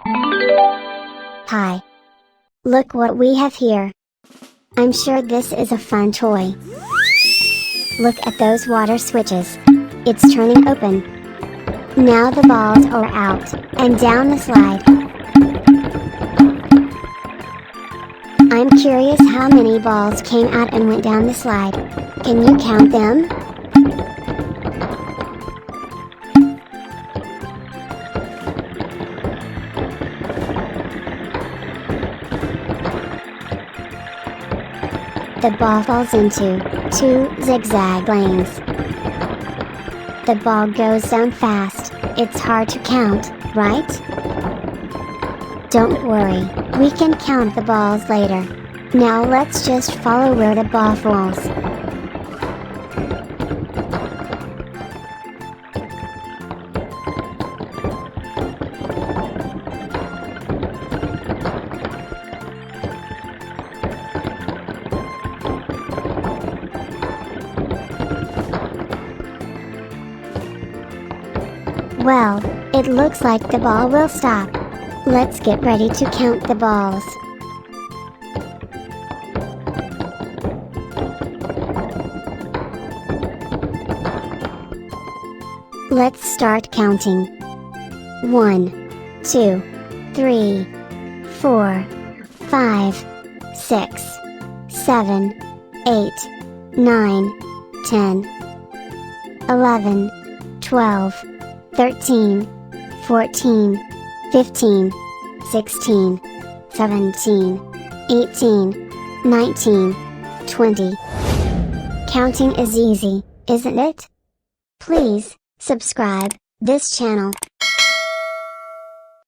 Hi! Look what we have here! I'm sure this is a fun toy. Look at those water switches. It's turning open. Now the balls are out, and down the slide. I'm curious how many balls came out and went down the slide. Can you count them? The ball falls into 2 zigzag lanes. The ball goes down fast. It's hard to count, right? Don't worry, we can count the balls later. Now let's just follow where the ball falls. Well, it looks like the ball will stop. Let's get ready to count the balls. Let's start counting. 1, 2, 3, 4, 5, 6, 7, 8, 9, 10, 11, 12, 13, 14, 15, 16, 17, 18, 19, 20. Counting is easy, isn't it? Please subscribe this channel